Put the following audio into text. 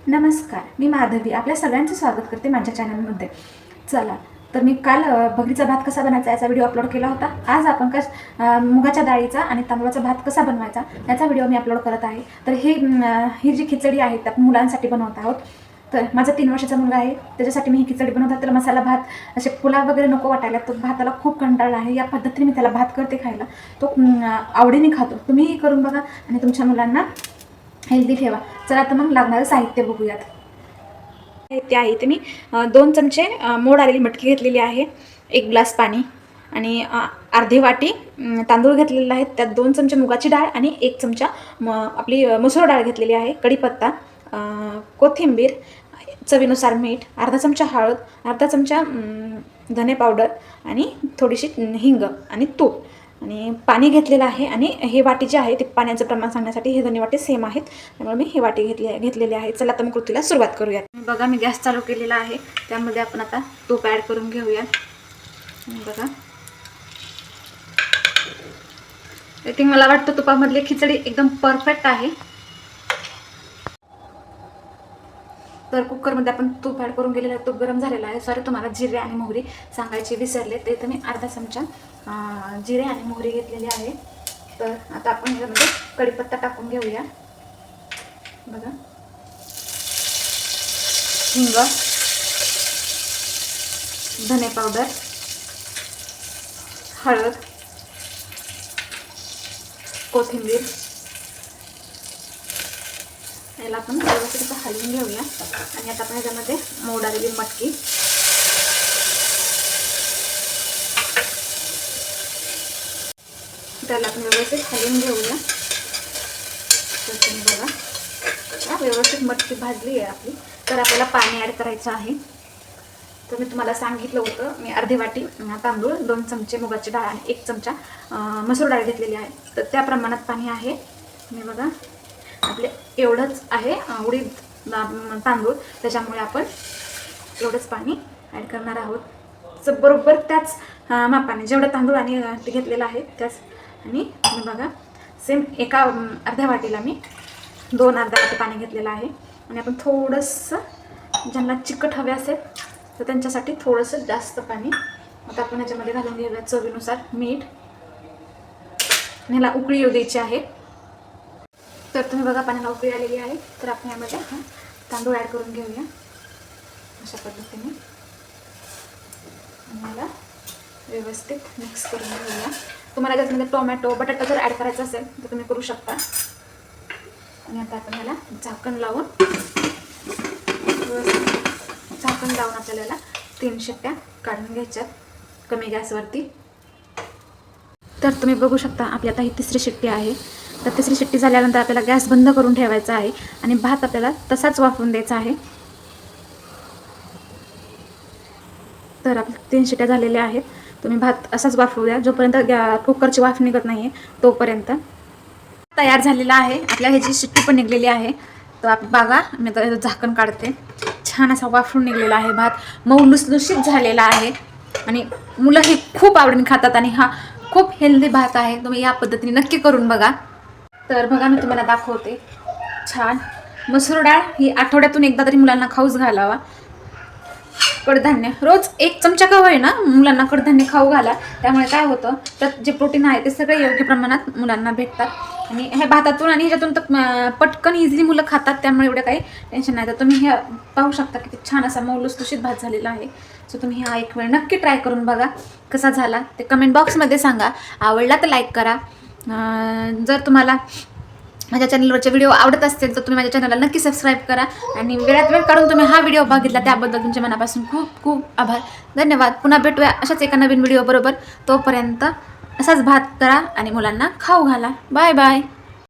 नमस्कार, मी माधवी आपल्या सगळ्यांचं स्वागत करते माझ्या चॅनलमध्ये. चला तर मी काल बघरीचा भात कसा बनवायचा याचा व्हिडिओ अपलोड केला होता. आज आपण मुगाच्या डाळीचा आणि तांदूळाचा भात कसा बनवायचा याचा व्हिडिओ मी अपलोड करत आहे. तर ही जी खिचडी आहे त्या मुलांसाठी बनवत आहोत. तर माझा 3 वर्षाचा मुलगा आहे, त्याच्यासाठी मी ही खिचडी बनवत आहे. तर मसाला भात असे पुलाव वगैरे नको वाटायला, तो भाताला खूप कंटाळा आहे. या पद्धतीने मी त्याला भात करते खायला, तो आवडीने खातो. तुम्हीही करून बघा आणि तुमच्या मुलांना हेल्दी ठेवा. चला तर मग लागणारं साहित्य बघूयात. साहित्य आहे ते मी 2 चमचे मोड आलेली मटकी घेतलेली आहे, 1 ग्लास पाणी आणि अर्धी वाटी तांदूळ घेतलेले आहेत. त्यात 2 चमचे मुगाची डाळ आणि 1 चमचा आपली मसूर डाळ घेतलेली आहे, कढीपत्ता, कोथिंबीर, चवीनुसार मीठ, अर्धा चमचा हळद, अर्धा चमचा धने पावडर आणि थोडीशी हिंग आणि तूप आणि पाणी घेतलेलं आहे. आणि हे वाटी जे आहे ते पाण्याचं प्रमाण सांगण्यासाठी हे दोन्ही वाटी सेम आहेत, त्यामुळे मी हे वाटी घेतलेली आहे. चला तर मग कृतीला सुरुवात करूयात. बघा मी गॅस चालू केलेला आहे, त्यामध्ये आपण आता तूप ॲड करून घेऊयात. बघा आय थिंक मला वाटतं तुपामधली खिचडी एकदम परफेक्ट आहे. तर कुकरमध्ये आपण तूप ॲड करून गेलेलं आहे, तूप गरम झालेलं आहे. सॉरी, तुम्हाला जिरे आणि मोहरी सांगायची विसरले, ते तर मी अर्धा चमचा जिरे आणि मोहरी घेतलेली आहे. तर आता आपण याच्यामध्ये कढीपत्ता टाकून घेऊया. बघा, हिंग, धने पावडर, हळद, कोथिंबीर, याला आपण व्यवस्थित हलवून घेऊया. आणि आता आपण याच्यामध्ये मोड आलेली मटकी, त्याला आपण व्यवस्थित हलवून घेऊया. तर तुम्ही बघा व्यवस्थित मटकी भाजली आहे आपली. तर आपल्याला पाणी ॲड करायचं आहे. तर मी तुम्हाला सांगितलं होतं, मी अर्धी वाटी तांदूळ, 2 चमचे मुगाची डाळ आणि 1 चमचा मसूर डाळ घेतलेली आहे. तर त्या प्रमाणात पाणी आहे. मी बघा आपले एवढंच आहे उडीद तांदूळ, त्याच्यामुळे आपण एवढंच पाणी ॲड करणार आहोत. तर बरोबर त्याच मापाने जेवढं तांदूळ आणि ते घेतलेलं आहे त्याच. आणि बघा सेम एका अर्ध्या वाटीला मी 2 अर्ध्या वाटी पाणी घेतलेलं आहे. आणि आपण थोडंसं ज्यांना चिकट हवे असेल तर त्यांच्यासाठी थोडंसं जास्त पाणी आता आपण ह्याच्यामध्ये घालून घेऊया. चवीनुसार मीठ. ह्याला उकळी येऊ द्यायची आहे. तर तुम्ही बघा पाण्याला उकळी आलेली आहे. तर आपण यामध्ये तांदूळ ॲड करून घेऊया अशा पद्धतीने. आणि याला व्यवस्थित मिक्स करून घेऊया. तुम्हाला त्याच्यामध्ये टोमॅटो, बटाटा जर ॲड करायचा असेल तर तुम्ही करू शकता. आणि आता आपण याला झाकण लावून आपल्याला 3 शिट्ट्या काढून घ्यायच्यात कमी गॅसवरती. तर तुम्ही बघू शकता आपली आता ही 3री शिट्टी आहे. तर 3री शिट्टी झाल्यानंतर आपल्याला गॅस बंद करून ठेवायचा आहे आणि भात आपल्याला तसाच वाफवून द्यायचा आहे. तर आपल्या 3 शिट्ट्या झालेल्या आहेत. तुम्ही भात असाच वाफवू द्या जोपर्यंत कुकरची वाफ निघत नाही आहे तोपर्यंत. तयार झालेला आहे. आपल्या ह्याची शिट्टी पण निघलेली आहे. तर आपण बघा मी आता झाकण काढते. छान असा वाफरून निघलेला आहे भात, मऊ लुसलुशीत झालेला आहे आणि मुलं हे खूप आवडीने खातात. आणि हा खूप हेल्दी भात आहे. तुम्ही या पद्धतीने नक्की करून बघा. तर बघा मी तुम्हाला दाखवते. छान मसूर डाळ ही आठवड्यातून एकदा तरी मुलांना खाऊच घालावा. कडधान्य रोज 1 चमचा का होईना मुलांना कडधान्य खाऊ घाला. त्यामुळे काय होतं, त्यात जे प्रोटीन आहे ते सगळे योग्य प्रमाणात मुलांना भेटतात. आणि हे भातातून आणि ह्याच्यातून तर पटकन इझिली मुलं खातात, त्यामुळे एवढं काही टेन्शन नाही. तर तुम्ही हे पाहू शकता किती छान असा मऊ लुसलुशीत भात झालेला आहे. सो तुम्ही हा एक वेळ नक्की ट्राय करून बघा कसा झाला ते कमेंट बॉक्समध्ये सांगा. आवडला तर लाईक करा. जर तुम्हाला माझ्या चॅनलवरचे व्हिडिओ आवडत असतील तर तुम्ही माझ्या चॅनलला नक्की सबस्क्राईब करा. आणि वेळात वेळ काढून तुम्ही हा व्हिडिओ बघितला त्याबद्दल तुमच्या मनापासून खूप खूप आभार. धन्यवाद. पुन्हा भेटूया अशाच एका नवीन व्हिडिओ बरोबर. तोपर्यंत असाच भात करा आणि मुलांना खाऊ घाला. Bye bye.